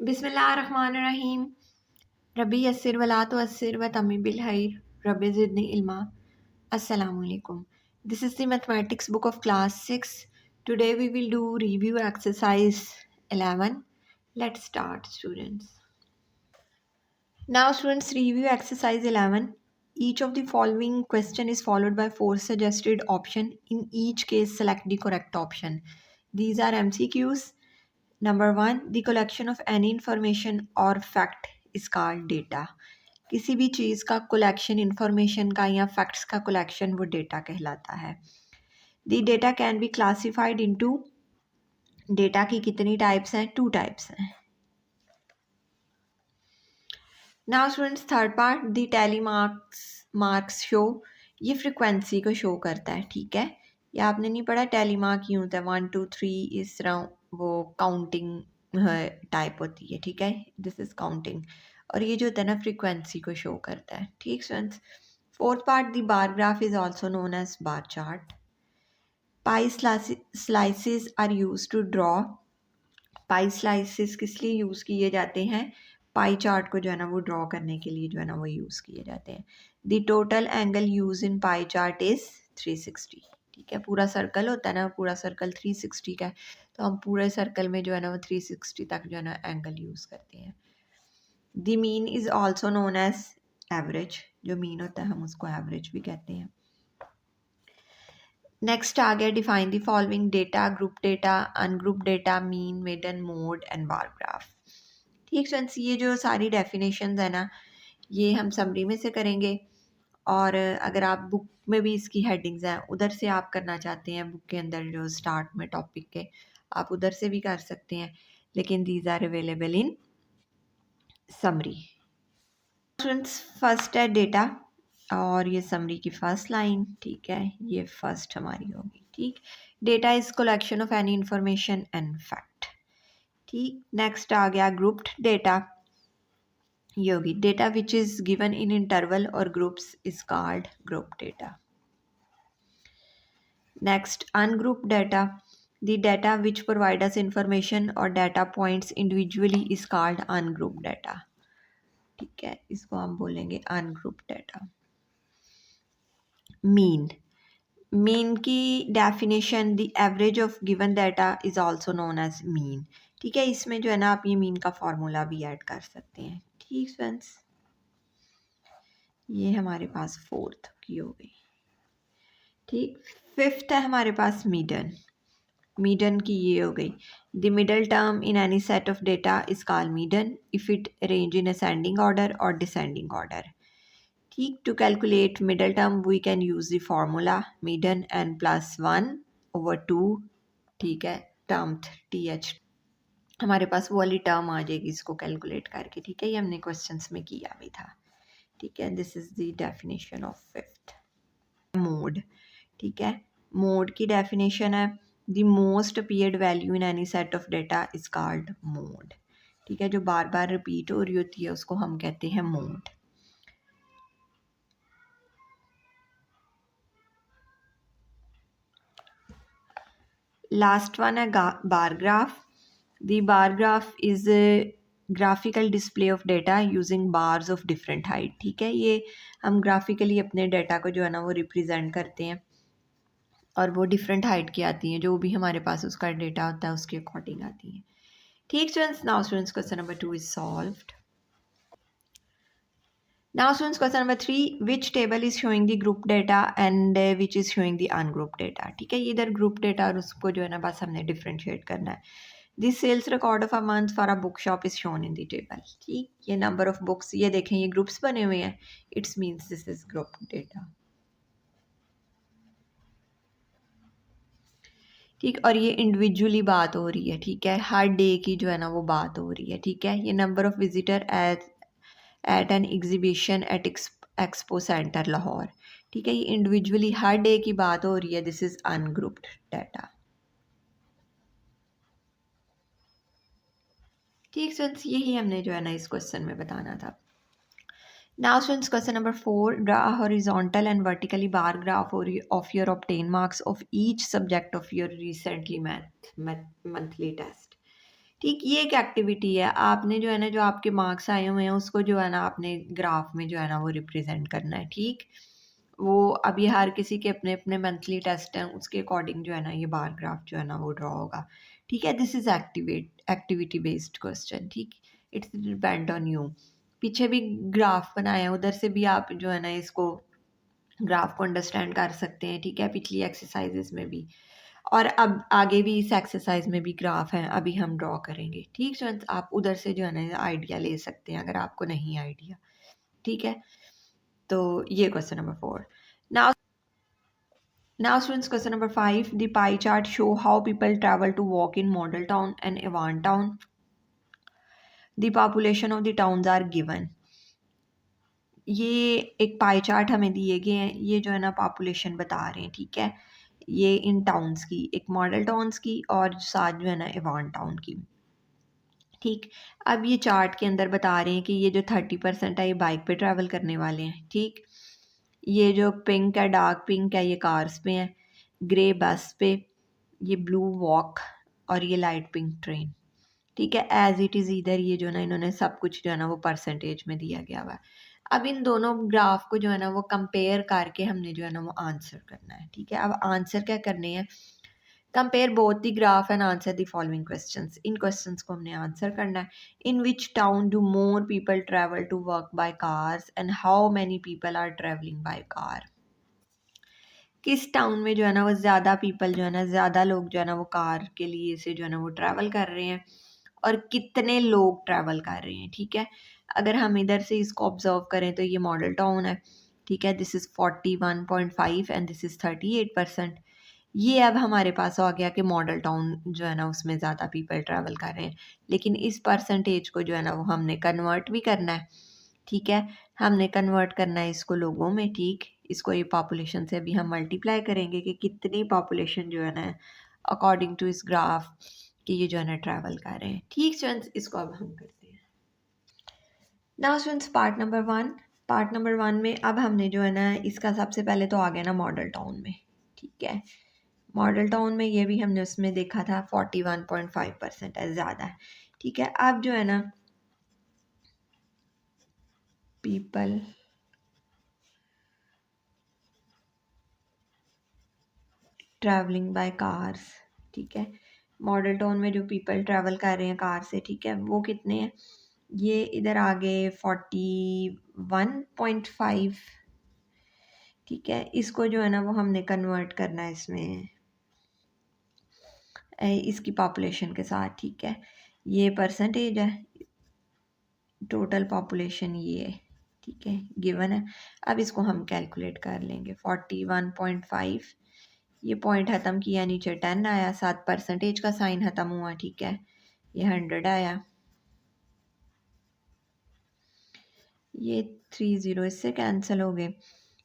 बिस्मिल्लाहिर्रहमानिर्रहीम। रबी यस्सिर वला तुअस्सिर व तम्मिम बिल खैर rabbi ज़िदनी इल्मा। Assalamu alaikum. This is the mathematics book of class 6. Today we will do review exercise 11. Let's start, students. Now students, review exercise 11. Each of the following question is followed by 4 suggested option. In each case select the correct option. These are MCQs. Number 1, the collection of any information or fact is called data. किसी भी चीज़ का collection, information का या facts का collection वो data कहलाता है. The data can be classified into, data की कितनी types हैं? 2 types हैं. Now students, third part, the tally marks show, ये frequency को show करता है. ठीक है, ये आपने नहीं पढ़ा tally mark यूँ होता है 1 2 3 इस तरह वो counting टाइप होती है. ठीक है, दिस इज काउंटिंग. और ये जो होता है ना फ्रीक्वेंसी को शो करता है. ठीक students. Fourth part, the bar graph is also known as bar chart. Pie slices are use to draw. Pie slices किस लिए यूज किए जाते हैं? पाई चार्ट को जो है ना वो ड्रॉ करने के लिए जो है ना वो यूज किए जाते हैं. The total angle use in pie chart is 360. ठीक है, पूरा सर्कल होता है ना, पूरा सर्कल 360 का है, तो हम पूरे सर्कल में जो है ना वो 360 तक जो है ना एंगल यूज़ करते हैं. The mean is also known as average. जो मीन होता है हम उसको एवरेज भी कहते हैं. नेक्स्ट आ गया, define the following data, group data, ungroup data, mean, median, mode and bar graph. ठीक फ्रेंड्स, ये जो सारी डेफिनेशंस है ना ये हम समरी में से करेंगे, और अगर आप बुक में भी इसकी हेडिंग्स हैं उधर से आप करना चाहते हैं, बुक के अंदर जो स्टार्ट में टॉपिक के, आप उधर से भी कर सकते हैं, लेकिन these are available in summary. Students, first है डेटा, और ये समरी की फर्स्ट लाइन. ठीक है, ये फर्स्ट हमारी होगी. ठीक, data is collection of any information and fact. ठीक, नेक्स्ट आ गया ग्रुप्ड डेटा. ये होगी data which is given in interval और groups is called group data. Next, ungroup data. The data which provide us information और data points individually is called ungroup data. ठीक है, इसको हम बोलेंगे अनग्रुप डेटा. मीन. मीन की definition, the average of given data is also known as mean. ठीक है, इसमें जो है ना आप ये मीन का फॉर्मूला भी ऐड कर सकते हैं. ठीक फ्रेंड्स, ये हमारे पास फोर्थ की हो गई. ठीक, फिफ्थ है हमारे पास मीडन. मीडन की ये हो गई, the middle term in any set of data is called median if it arrange in ascending order और डिसेंडिंग ऑर्डर. ठीक, to calculate middle term we can use the formula median n plus 1/2. ठीक है, term TH हमारे पास वो वाली term आ जाएगी इसको calculate करके. ठीक है, ये हमने क्वेश्चंस में किया भी था. ठीक है, this is the definition of fifth. Mode. ठीक है, मोड की डेफिनेशन है, the most appeared value in any set of data is called mode. ठीक है, जो बार बार रिपीट हो रही होती है उसको हम कहते हैं मोड. लास्ट वन है bar graph. The bar graph is graphical display of data using bars of different height. ठीक है, ये हम ग्राफिकली अपने डेटा को जो है ना वो रिप्रेजेंट करते हैं, और वो डिफरेंट हाइट की आती हैं, जो भी हमारे पास उसका डेटा होता है उसके अकॉर्डिंग आती हैं. ठीक students, now students question number 2 is solved. Now students, question number 3, which table is showing the group data and which is showing the ungrouped data. ठीक है, इधर group data और उसको जो है ना बस हमने differentiate करना है. The sales record of a month for a bookshop is shown in the table. ठीक, ये number of books, ये देखें ये groups बने हुए हैं, it means this is group data. ठीक, और ये इंडिविजुअली बात हो रही है. ठीक है, हर डे की जो है ना वो बात हो रही है. ठीक है, ये number of visitor at an exhibition at expo centre Lahore. ठीक है, ये इंडिविजुअली हर डे की बात हो रही है, दिस इज अनग्रुप्ड डाटा. ठीक स्टूडेंट्स, यही हमने जो है ना इस क्वेश्चन में बताना था. Now students, question number 4, draw a horizontal and vertically bar graph of your obtain marks of each subject of your recently monthly test. ठीक, ये एक एक्टिविटी है। आपने जो है ना, जो आपके मार्क्स आए हुए हैं उसको जो है ना आपने ग्राफ में जो है ना वो रिप्रेजेंट करना है। ठीक, वो अभी हर किसी के अपने अपने मंथली टेस्ट हैं, उसके अकॉर्डिंग जो है ना ये बार ग्राफ जो है ना वो ड्रॉ होगा। ठीक है, this is activity based question. ठीक, इट्स डिपेंड ऑन यू। पीछे भी ग्राफ बनाया है, उधर से भी आप जो है ना इसको ग्राफ को अंडरस्टैंड कर सकते हैं। ठीक है, पिछली एक्सरसाइजेस में भी, और अब आगे भी इस एक्सरसाइज में भी ग्राफ हैं, अभी हम ड्रॉ करेंगे। ठीक, स्टूडेंट्स आप उधर से जो है ना आइडिया ले सकते हैं अगर आपको नहीं आइडिया। ठीक है, तो ये question number 4। Now Now students, question number 5. The pie chart show how people travel to work in Model Town and Evan Town. The population of the towns are given. ये एक पाई चार्ट हमें दिए गए हैं, ये जो है ना पॉपुलेशन बता रहे हैं। ठीक है, ये इन टाउन्स की, एक मॉडल टाउन्स की और साथ जो है ना एवान टाउन की। ठीक, अब ये चार्ट के अंदर बता रहे हैं कि ये जो 30% है ये बाइक पे ट्रैवल करने वाले हैं। ठीक, ये जो पिंक है, डार्क पिंक है, ये कार्स पे हैं, ग्रे बस पे, ये ब्लू वॉक और ये लाइट पिंक ट्रेन। ठीक है, एज इट इज़ इधर ये जो है ना इन्होंने सब कुछ जो है ना वो परसेंटेज में दिया गया हुआ है। अब इन दोनों ग्राफ को जो है ना वो कंपेयर करके हमने जो है ना वो आंसर करना है। ठीक है, अब आंसर क्या करने हैं, compare both the graph and answer the following questions. इन क्वेश्चंस को हमने आंसर करना है। In which town do more people travel to work by cars and how many people are travelling by car. किस town में जो है ना वो ज़्यादा पीपल जो है ना, ज़्यादा लोग जो है ना वो कार के लिए से जो है ना वो ट्रैवल कर रहे हैं और कितने लोग ट्रैवल कर रहे हैं। ठीक है, अगर हम इधर से इसको ऑब्जर्व करें तो ये मॉडल टाउन है। ठीक है, this is 41.5 and this is 38%। ये अब हमारे पास आ गया कि मॉडल टाउन जो है ना उसमें ज़्यादा पीपल ट्रैवल कर रहे हैं, लेकिन इस परसेंटेज को जो है ना वो हमने कन्वर्ट भी करना है। ठीक है, हमने कन्वर्ट करना है इसको लोगों में। ठीक, इसको ये पॉपुलेशन से अभी हम मल्टीप्लाई करेंगे कि कितनी पॉपुलेशन जो है ना अकॉर्डिंग टू इस ग्राफ कि ये जो है ना ट्रैवल कर रहे हैं। ठीक स्टूडेंट्स, इसको अब हम करते हैं। नाउ स्टूडेंट्स, पार्ट नंबर 1 में अब हमने जो है ना इसका सबसे पहले तो आ गया ना मॉडल टाउन में। ठीक है, मॉडल टाउन में ये भी हमने उसमें देखा था 41.5% है, ज़्यादा है। ठीक है, अब जो है ना पीपल ट्रैवलिंग बाय कार्स। ठीक है, मॉडल टाउन में जो पीपल ट्रैवल कर रहे हैं कार से, ठीक है, वो कितने हैं, ये इधर आगे 41.5। ठीक है, इसको जो है ना वो हमने कन्वर्ट करना है इसमें इसकी पॉपुलेशन के साथ। ठीक है, ये परसेंटेज है, टोटल पॉपुलेशन ये है। ठीक है, गिवन है। अब इसको हम कैलकुलेट कर लेंगे। 41.5, ये पॉइंट ख़त्म किया, नीचे 10 आया, साथ परसेंटेज का साइन ख़त्म हुआ। ठीक है, ये 100 आया, ये 30 इससे कैंसिल हो गए।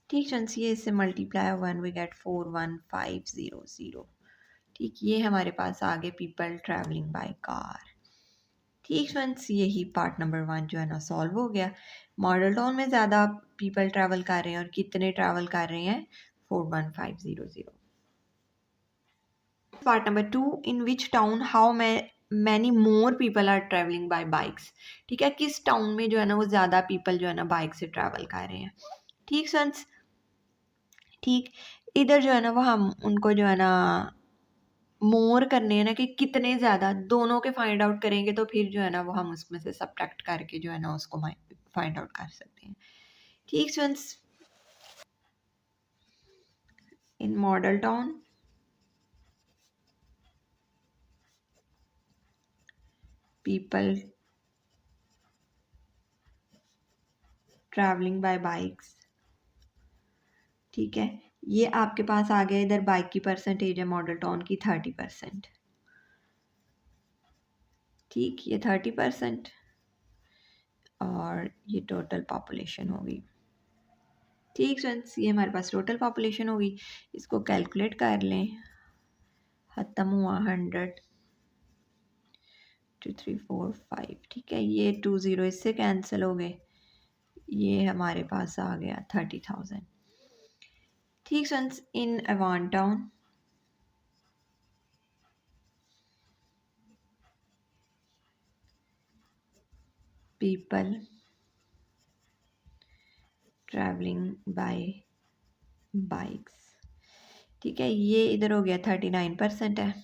ठीक फ्रेंड्स, ये इससे मल्टीप्लाई 1 वी गेट 41500। ठीक, ये हमारे पास आ गए पीपल ट्रैवलिंग बाय कार। ठीक फ्रेंड्स, यही पार्ट नंबर 1 जो है ना सॉल्व हो गया। मॉडल टाउन में ज़्यादा पीपल ट्रैवल कर रहे हैं और कितने ट्रैवल कर रहे हैं, 41500। Part number 2, in which town how many more people are travelling by bikes. ठीक है, किस टाउन में जो है ना वो ज़्यादा पीपल जो है ना बाइक से ट्रैवल कर रहे हैं। ठीक फ्रेंड्स, ठीक, इधर जो है ना वो हम उनको जो है ना मोर करने हैं ना कि कितने ज़्यादा, दोनों के फाइंड आउट करेंगे तो फिर जो है ना वो हम उसमें से सब्ट्रैक्ट करके जो है ना उसको फाइंड आउट कर सकते हैं। ठीक students, in Model Town people travelling by bikes. ठीक है, ये आपके पास आ गया, इधर बाइक की परसेंटेज है मॉडल टाउन की 30%। ठीक, ये 30% और ये टोटल पॉपुलेशन होगी। ठीक फ्रेंड्स, ये हमारे पास टोटल पॉपुलेशन होगी, इसको कैलकुलेट कर लें। ख़त्म हुआ 100, 2 3 4 5। ठीक है, ये 20 इससे कैंसिल हो गए, ये हमारे पास आ गया 30,000। ठीक friends, in Awan town people travelling by bikes. ठीक है, ये इधर हो गया 39% है।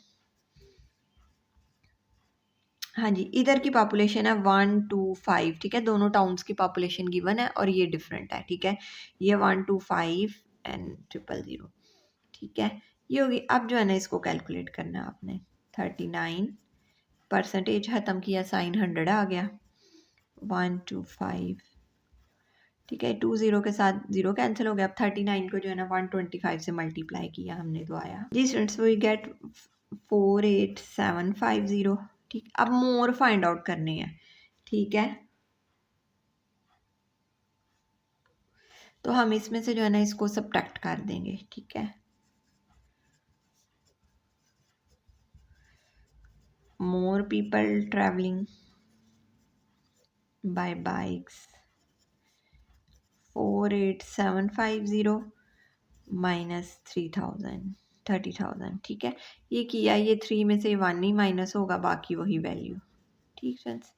हाँ जी, इधर की पॉपुलेशन है 125। ठीक है, दोनों टाउन्स की पॉपुलेशन गिवन है और ये डिफरेंट है। ठीक है, ये 125 एंड 000। ठीक है, ये होगी। अब जो है ना इसको कैलकुलेट करना है आपने। 39 परसेंटेज ख़त्म किया, साइन 100 आ गया। 125। ठीक है, 20 के साथ 0 कैंसिल हो गया। अब 39 को जो है ना 125 से मल्टीप्लाई किया हमने तो आया जी स्टूडेंट्स, वी गेट 48750। ठीक, अब मोर फाइंड आउट करने हैं। ठीक है, तो हम इसमें से जो है ना इसको सब्ट्रैक्ट कर देंगे। ठीक है, more people travelling by bikes 48750 minus 30,000। ठीक है, ये किया, ये 3 में से 1 ही माइनस होगा, बाकी वही वैल्यू। ठीक फ्रेंड्स,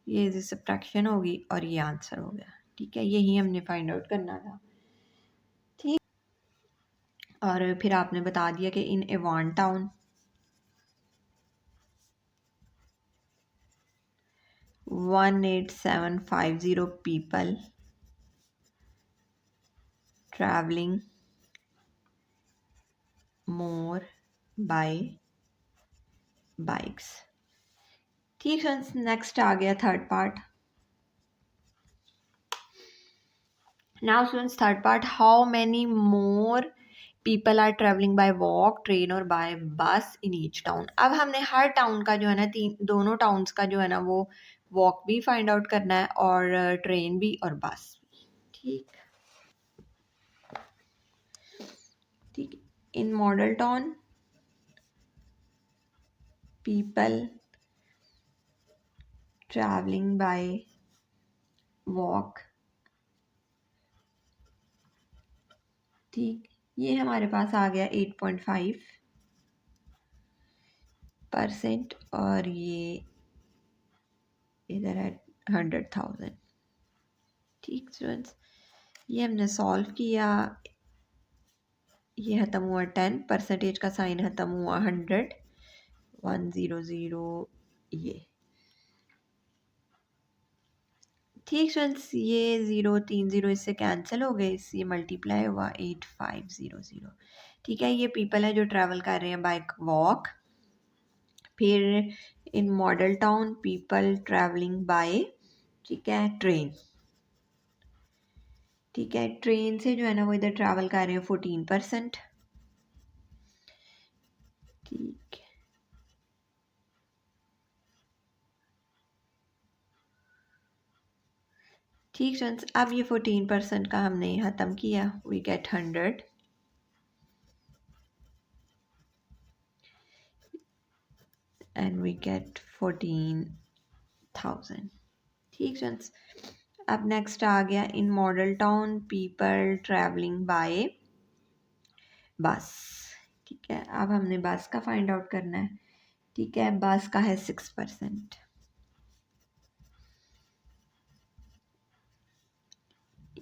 ये सब्ट्रैक्शन होगी और ये आंसर हो गया। ठीक है, यही हमने फाइंड आउट करना था। ठीक, और फिर आपने बता दिया कि in Awan town 18750 people travelling more by bikes. ठीक फ्रेंड्स, नेक्स्ट आ गया third part. Now students, third part, how many more people are travelling by walk, train और by bus in each town. अब हमने हर टाउन का जो है ना, दोनों टाउन्स का जो है ना वो वॉक भी फाइंड आउट करना है और ट्रेन भी और बस भी। ठीक ठीक, in Model Town people travelling by walk. ठीक, ये हमारे पास आ गया 8.5% और ये इधर है 100,000। ठीक स्टूडेंट्स, ये हमने सॉल्व किया। ये ख़त्म हुआ 10, परसेंटेज का साइन ख़त्म हुआ 100, 100 ये। ठीक फ्रेंड्स, ये 0 3 0 इससे कैंसिल हो गए, इससे मल्टीप्लाई हुआ 8500। ठीक है, ये पीपल है जो ट्रैवल कर रहे हैं बाइक वॉक। फिर in Model Town people travelling by, ठीक है, ट्रेन। ठीक है, ट्रेन से जो है ना वो इधर ट्रैवल कर रहे हैं 14%। ठीक, ठीक फ्रेंड्स, अब ये 14% का हमने ख़त्म किया, we get 100 and we get 14,000। ठीक फ्रेंड्स, अब नेक्स्ट आ गया in Model Town people travelling by bus. ठीक है, अब हमने बस का फाइंड आउट करना है। ठीक है, बस का है 6%।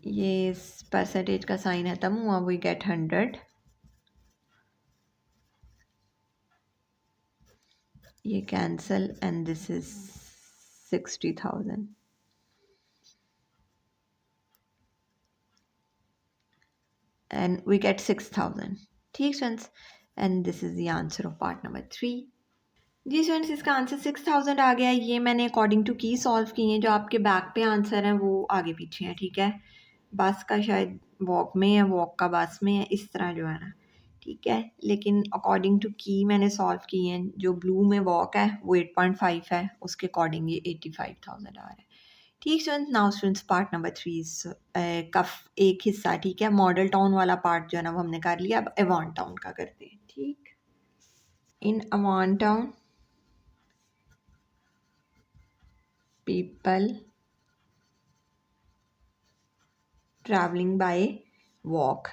ये परसेंटेज का साइन खत्म हुआ, वी गेट 100। ये cancel and this is 60,000 and we get 6,000। ठीक friends, and this is the answer of part number 3। जी स्टूडेंट्स, इसका आंसर 6,000 आ गया। ये मैंने अकॉर्डिंग टू की सॉल्व किए हैं, जो आपके बैक पे आंसर है वो आगे पीछे है। ठीक है, बस का शायद वॉक में है, वॉक का बस में है, इस तरह जो है ना। ठीक है, लेकिन अकॉर्डिंग टू की मैंने सॉल्व किए हैं। जो ब्लू में वॉक है वो 8.5 है, उसके अकॉर्डिंग ये 85,000 आ रहा है। ठीक students, now students part number 3 का एक हिस्सा। ठीक है, मॉडल टाउन वाला पार्ट जो है ना वो हमने कर लिया। अब एवान टाउन का करते हैं। ठीक, in Awan town people travelling by walk.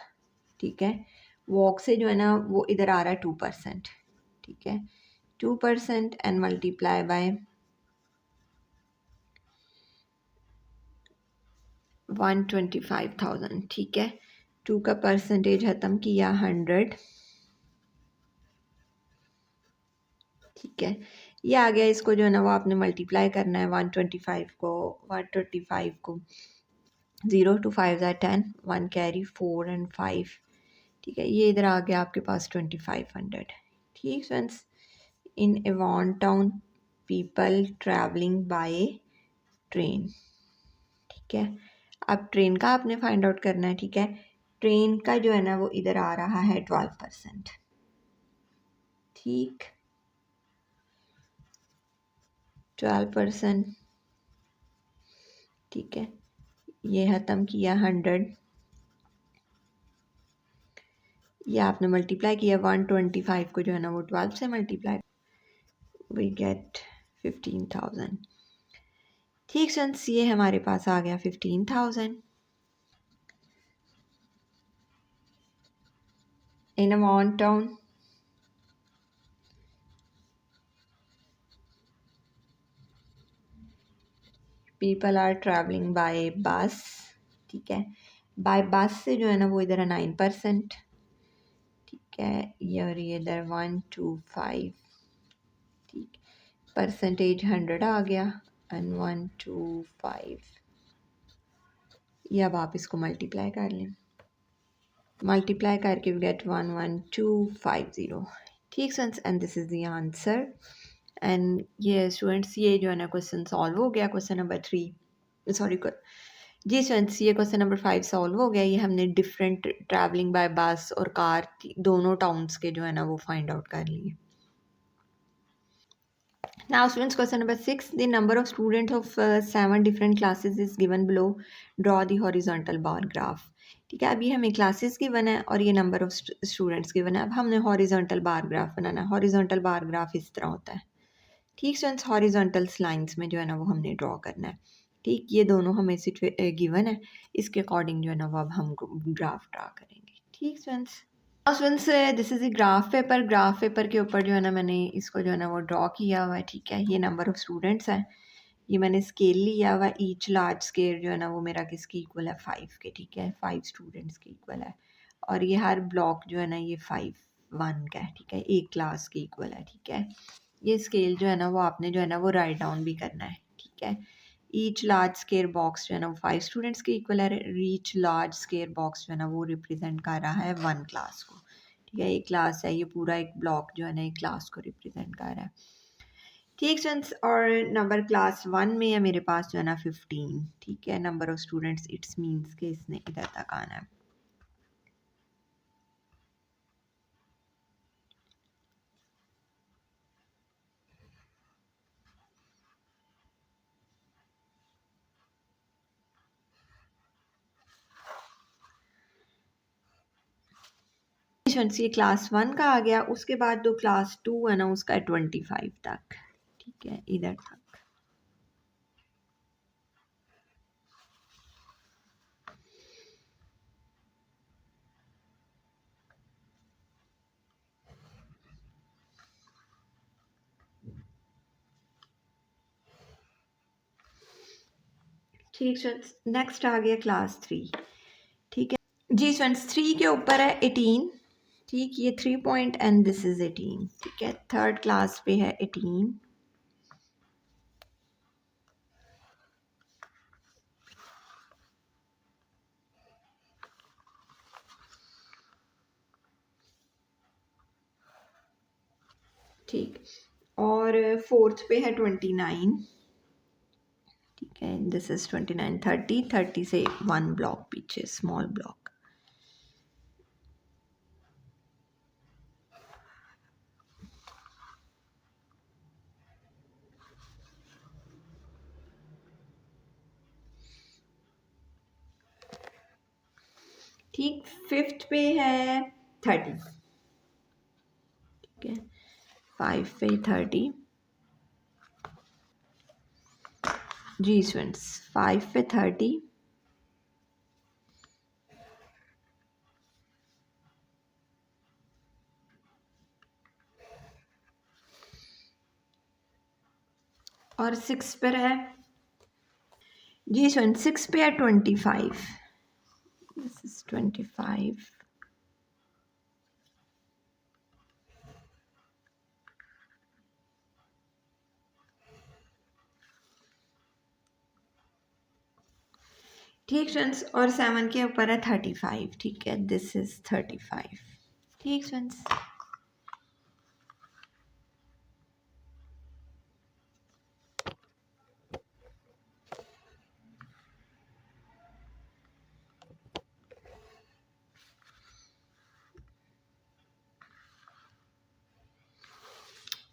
ठीक है, वॉक से जो है ना वो इधर आ रहा है 2%। ठीक है, 2% एंड मल्टीप्लाई बाय 125,000, ठीक है। 2 का परसेंटेज ख़त्म किया 100, ठीक है। ये आ गया, इसको जो है ना वो आपने मल्टीप्लाई करना है 125 को 0 to 5 ज़ा 10, 1 कैरी 4 एंड 5, ठीक है। ये इधर आ गया आपके पास 2500, ठीक friends. In Avon town people travelling by train, ठीक है। अब ट्रेन का आपने फाइंड आउट करना है, ठीक है। ट्रेन का जो है ना वो इधर आ रहा है 12%, ठीक, 12%, ठीक है। ये ख़त्म किया 100, ये आपने मल्टीप्लाई किया 125 को जो है ना वो 12 से मल्टीप्लाई, वी गेट 15,000, ठीक फ्रेंड्स। ये हमारे पास आ गया 15,000। In a town people are travelling by bus, ठीक है। बाय बस से जो है ना वो इधर है 9%, ठीक है। ये इधर 125, ठीक, परसेंटेज 100 आ गया एंड 125, ये अब आप इसको मल्टीप्लाई कर लें, मल्टीप्लाई करके वी गेट 11250, ठीक friends. And this is the answer. And ये स्टूडेंट्स, ये जो है ना क्वेश्चन सॉल्व हो गया, क्वेश्चन नंबर 3, सॉरी जी स्टूडेंट्स, ये क्वेश्चन नंबर 5 सॉल्व हो गया। ये हमने डिफरेंट ट्रैवलिंग बाय बस और कार दोनों टाउन्स के जो है ना वो फाइंड आउट कर लिए। Now students, question number 6, the number of students of 7 different classes is given below, draw the horizontal bar graph, ठीक है। अभी हमें क्लासेस गिवन है और ये नंबर ऑफ स्टूडेंट्स गिवन है। अब हमने हॉरिजॉन्टल बार ग्राफ बनाना है। हॉरिजॉन्टल बार ग्राफ इस तरह होता है, ठीक स्टूडेंट्स। हॉरिजॉन्टल लाइंस में जो है ना वो हमने ड्रॉ करना है, ठीक। ये दोनों हमें गिवन है, इसके अकॉर्डिंग जो है ना वो अब हम ग्राफ ड्रा करेंगे, ठीक students. Students, this is a graph paper के ऊपर जो है ना मैंने इसको जो है ना वो ड्रॉ किया हुआ है, ठीक है। ये नंबर ऑफ़ स्टूडेंट्स हैं, ये मैंने स्केल लिया हुआ है। ईच लार्ज स्केल जो है ना वो मेरा किसके इक्वल है, 5 के, ठीक है। 5 स्टूडेंट्स के इक्वल है और ये हर ब्लॉक जो है ना ये 5 1 का है, ठीक है। एक क्लास के इक्वल है, ठीक है। ये स्केल जो है ना वो आपने जो है ना वो राइट डाउन भी करना है, ठीक है। ईच लार्ज स्केयर बॉक्स जो है ना वो 5 स्टूडेंट्स के इक्वल है। ईच लार्ज स्केयर बॉक्स जो है ना वो रिप्रेजेंट कर रहा है 1 क्लास को, ठीक है। एक क्लास है, ये पूरा एक ब्लॉक जो है ना एक क्लास को रिप्रेजेंट कर रहा है, ठीक स्टूडेंट्स। और नंबर क्लास 1 में है मेरे पास जो है ना 15, ठीक है। Number of students it's means के इसने इधर तक आना है। स्टूडेंट्स, ये क्लास 1 का आ गया। उसके बाद जो क्लास 2 है ना उसका 25 तक, ठीक है, इधर तक, ठीक स्टूडेंट्स। नेक्स्ट आ गया क्लास 3, ठीक है जी स्टूडेंट्स। 3 के ऊपर है 18, ठीक। ये 3 पॉइंट एंड दिस इज 18, ठीक है। थर्ड क्लास पे है 18, ठीक। और फोर्थ पे है 29, ठीक है। दिस इज 29, 30, 30 से 1 ब्लॉक पीछे, स्मॉल ब्लॉक, ठीक। फिफ्थ पे है 30, ठीक है। 5 पे 30 जी स्टूडेंट्स, 5 पे 30, और 6 पर है जी सुन 6 पे है 25, दिस इज 25। ठीक फ्रेंड्स, और 7 के ऊपर है 35, ठीक है, दिस इज 35। ठीक फ्रेंड्स।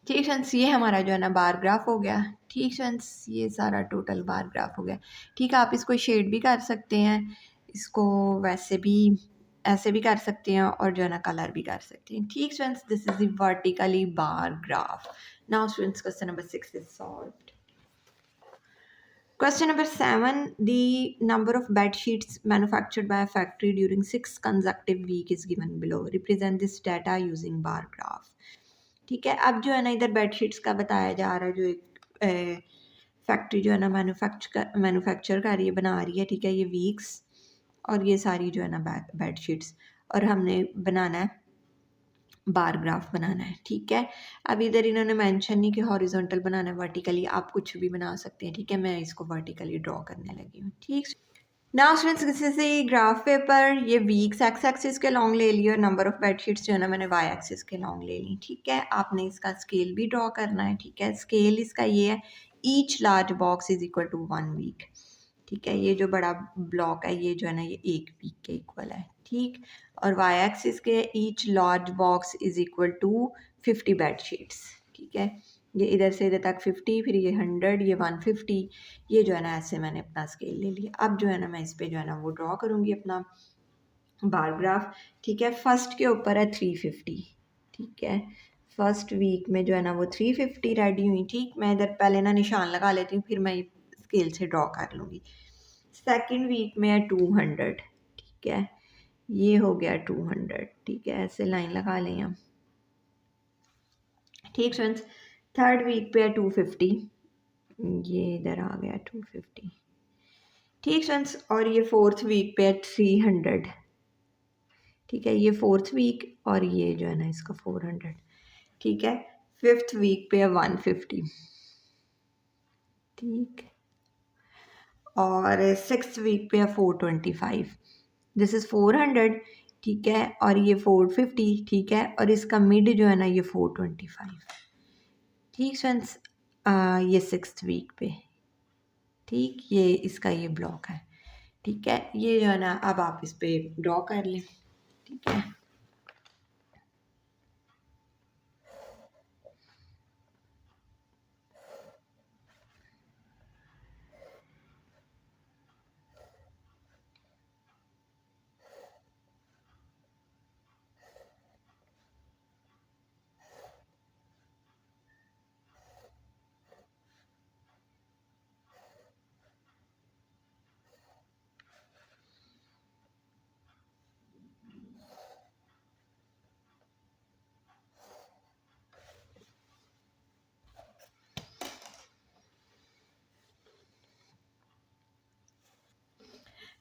ठीक फ्रेंड्स, ये हमारा जो है ना बार ग्राफ हो गया। ठीक फ्रेंड्स, ये सारा टोटल बार ग्राफ हो गया। ठीक है, आप इसको शेड भी कर सकते हैं, इसको वैसे भी ऐसे भी कर सकते हैं, और जो है ना कलर भी कर सकते हैं। ठीक friends, this is the vertically bar graph. Now students, question number 6 is solved. Question number 7. The number of bed sheets manufactured by a factory during 6 consecutive weeks is given below. Represent this data using bar graph. ठीक है, अब जो है ना इधर bedsheets का बताया जा रहा है, जो एक फैक्ट्री जो है ना मैन्युफैक्चर कर रही है, बना रही है। ठीक है, ये वीक्स और ये सारी जो है ना बेडशीट्स, और हमने बनाना है बार ग्राफ बनाना है। ठीक है, अब इधर इन्होंने मेंशन नहीं कि हॉरिजॉन्टल बनाना है, वर्टिकली आप कुछ भी बना सकते हैं। ठीक है, मैं इसको वर्टिकली ड्रॉ करने लगी हूँ। ठीक, now students, this is the graph paper. ये वीक्स एक्स एक्सिस के लॉन्ग ले लिया, और नंबर ऑफ बेडशीट्स जो है ना मैंने वाई एक्सिस के लॉन्ग ले ली। ठीक है, आपने इसका स्केल भी ड्रॉ करना है। ठीक है, स्केल इसका ये है, each large box is equal to 1 week. ठीक है, ये जो बड़ा ब्लॉक है ये जो है ना ये 1 वीक के इक्वल है। ठीक, और वाई एक्सिस के each large box is equal to 50 bedsheets. ठीक है, ये इधर से इधर तक 50, फिर ये 100, ये 150, ये जो है ना ऐसे मैंने अपना स्केल ले लिया। अब जो है ना मैं इस पे जो है ना वो ड्रॉ करूँगी अपना बार ग्राफ। ठीक है, फर्स्ट के ऊपर है 350। ठीक है, फर्स्ट वीक में जो है ना वो 350 रेडी हुई। ठीक, मैं इधर पहले ना निशान लगा लेती हूँ, फिर मैं स्केल से ड्रॉ कर लूँगी। सेकेंड वीक में है 200। ठीक है, ये हो गया 200। ठीक है, ऐसे लाइन लगा लें हम। ठीक फ्रेंड्स, थर्ड वीक पे है 250, ये इधर आ गया 250। ठीक फ्रेंड्स, और ये फोर्थ वीक पे है 300। ठीक है, ये फोर्थ वीक, और ये जो है ना इसका 400। ठीक है, फिफ्थ वीक पे है 150। ठीक, और सिक्स वीक पे है 425, दिस इज़ 400। ठीक है, और ये 450। ठीक है, और इसका मिड जो है ना ये 425। ठीक फ्रेंड्स, ये सिक्स वीक पे। ठीक, ये इसका ये ब्लॉक है। ठीक है, ये जो है ना अब आप इस पे ड्रॉ कर लें। ठीक है,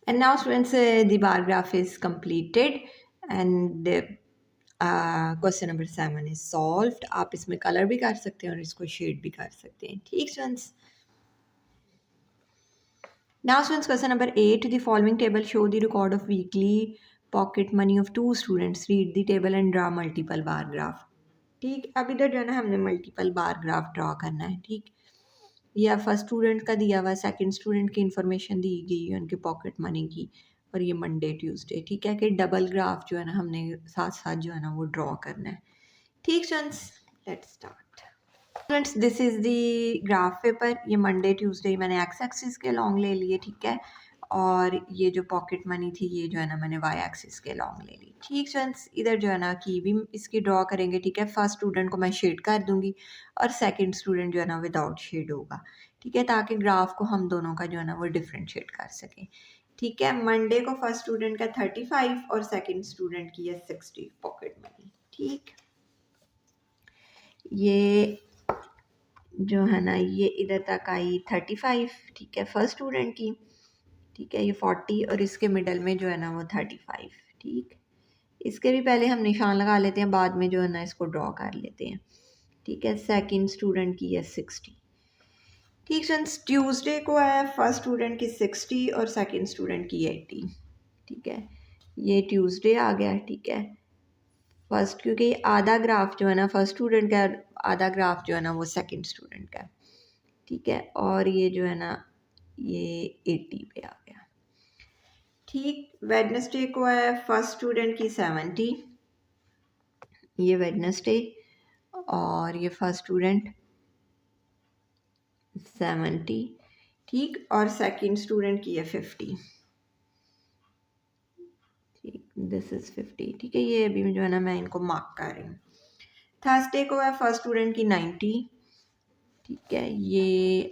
and now students, the bar graph is completed, and question number 7 is solved. आप इसमें कलर भी कर सकते हैं और इसको शेड भी कर सकते हैं। ठीक students, now students, question number 8, the following table show the record of weekly pocket money of two students. Read the table and draw multiple bar graph. ठीक, अब इधर जो है ना हमने मल्टीपल बार ग्राफ ड्रॉ करना है। ठीक, यह फर्स्ट स्टूडेंट का दिया हुआ, सेकंड स्टूडेंट की इंफॉर्मेशन दी गई है उनके पॉकेट मनी की, और ये मंडे ट्यूसडे। ठीक है, कि डबल ग्राफ जो है ना हमने साथ साथ जो है ना वो ड्रॉ करना है। ठीक students, let's start. Students, this is the graph paper. ये मंडे ट्यूसडे मैंने एक्स एक्सिस के लॉन्ग ले लिए। ठीक है, और ये जो पॉकेट मनी थी ये जो है ना मैंने वाई एक्सिस के लॉन्ग ले ली। ठीक फ्रेंड्स, इधर जो है ना की भी इसकी ड्रॉ करेंगे। ठीक है, फर्स्ट स्टूडेंट को मैं शेड कर दूंगी, और सेकंड स्टूडेंट जो है ना विदाउट शेड होगा। ठीक है, ताकि ग्राफ को हम दोनों का जो है ना वो डिफ्रेंशिएट कर सकें। ठीक है, मंडे को फर्स्ट स्टूडेंट का 35 और सेकंड स्टूडेंट की है 60 पॉकेट मनी। ठीक, ये जो है ना ये इधर तक आई 35, ठीक है, फर्स्ट स्टूडेंट की। ठीक है, ये 40 और इसके मिडल में जो है ना वो 35। ठीक, इसके भी पहले हम निशान लगा लेते हैं, बाद में जो है ना इसको ड्रॉ कर लेते हैं। ठीक है, सेकंड स्टूडेंट की है 60। ठीक फ्रेंड्स, ट्यूसडे को है फर्स्ट स्टूडेंट की 60 और सेकंड स्टूडेंट की 80। ठीक है, ये ट्यूसडे आ गया। ठीक है, फर्स्ट, क्योंकि आधा ग्राफ जो है ना फर्स्ट स्टूडेंट का, आधा ग्राफ जो है ना वो सेकंड स्टूडेंट का। ठीक है, और ये जो है ना ये 80 पे आ गया। ठीक, वेडनेसडे को है फर्स्ट स्टूडेंट की 70, ये वेडनेसडे, और ये फर्स्ट स्टूडेंट 70। ठीक, और सेकंड स्टूडेंट की है 50। ठीक, दिस इज 50। ठीक है, ये अभी जो है ना मैं इनको मार्क कर रही हूँ। थर्सडे को है फर्स्ट स्टूडेंट की 90। ठीक है, ये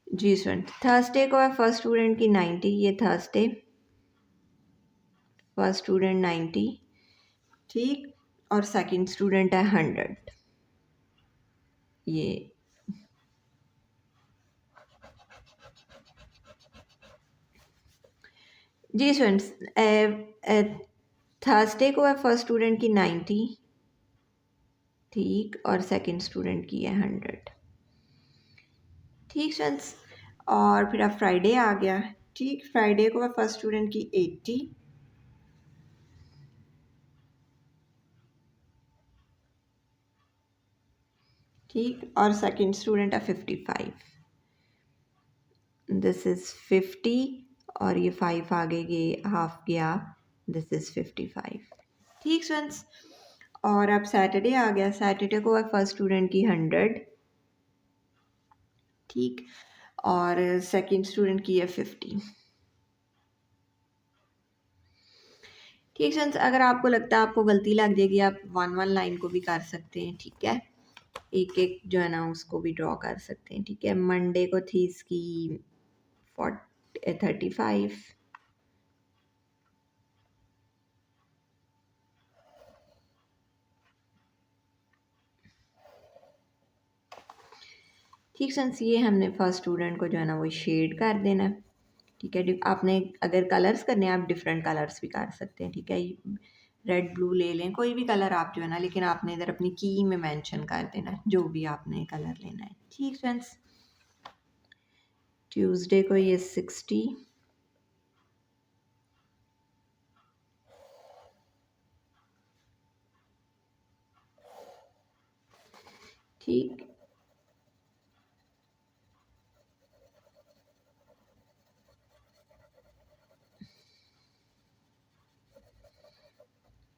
जी स्टूडेंट, थर्सडे को है फर्स्ट स्टूडेंट की 90, ये थर्सडे फर्स्ट स्टूडेंट 90। ठीक, और सेकंड स्टूडेंट है 100, ये जी स्टूडेंट्स, थर्सडे को है फर्स्ट स्टूडेंट की 90। ठीक, और सेकंड स्टूडेंट की है 100। ठीक स्टूडेंट्स, और फिर अब फ्राइडे आ गया। ठीक, फ्राइडे को है फर्स्ट स्टूडेंट की 80। ठीक, और सेकंड स्टूडेंट है 55। दिस इज़ 50, और ये 5 आगे ये हाफ गया, दिस इज़ 55। ठीक स्टूडेंट्स, और अब सैटरडे आ गया। सैटरडे को है फर्स्ट स्टूडेंट की 100। ठीक, और सेकंड स्टूडेंट की है 50। ठीक फ्रेंड्स, अगर आपको लगता है आपको गलती लग जाएगी, आप वन वन लाइन को भी कर सकते हैं। ठीक है, एक एक जो है ना उसको भी ड्रॉ कर सकते हैं। ठीक है, मंडे को थी इसकी 35। ठीक फ्रेंड्स, ये हमने फर्स्ट स्टूडेंट को जो है ना वो शेड कर देना है। ठीक है, आपने अगर कलर्स करने हैं आप डिफरेंट कलर्स भी कर सकते हैं। ठीक है, रेड ब्लू ले लें, कोई भी कलर आप जो है ना, लेकिन आपने इधर अपनी की में मेंशन कर देना है जो भी आपने कलर लेना है। ठीक फ्रेंड्स, ट्यूसडे को ये 60। ठीक,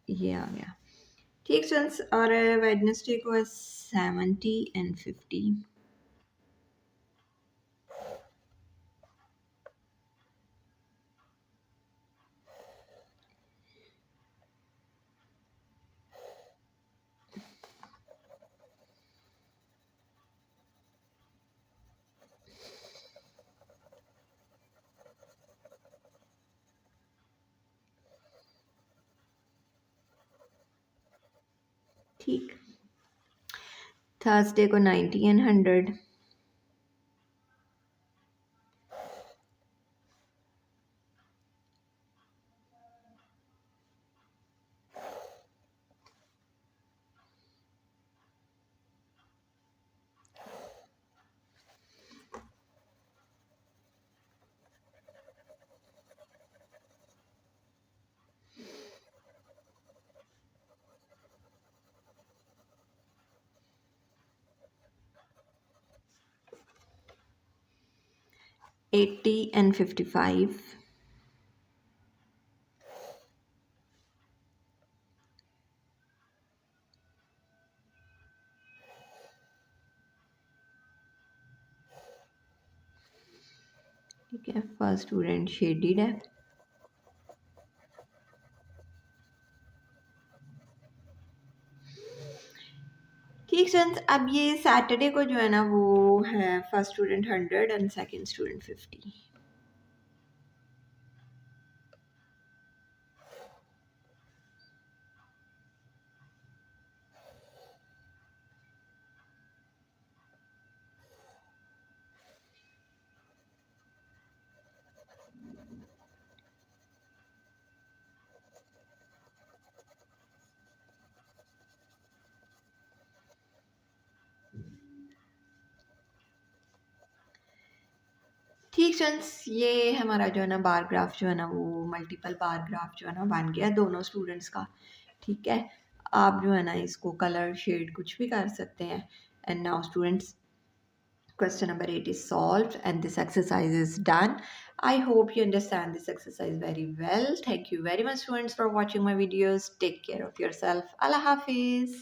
ये आ गया। ठीक फ्रेंड्स, और वेडनेसडे को है 70 एंड 50। ठीक, थर्सडे को 90 एंड 100। Eighty and 55। ठीक है, फर्स्ट स्टूडेंट शेडेड है। ठीक फ्रेंड्स, अब ये सैटरडे को जो है ना वो है first student 100 and second student 50। ठीक स्टूडेंट्स, ये हमारा जो है ना बार ग्राफ जो है ना वो मल्टीपल बार ग्राफ जो है ना बन गया दोनों स्टूडेंट्स का। ठीक है, आप जो है ना इसको कलर शेड कुछ भी कर सकते हैं। And now students, question number 8 is solved and this exercise is done. I hope you understand this exercise very well. Thank you very much students for watching my videos. Take care of yourself. Allah Hafiz.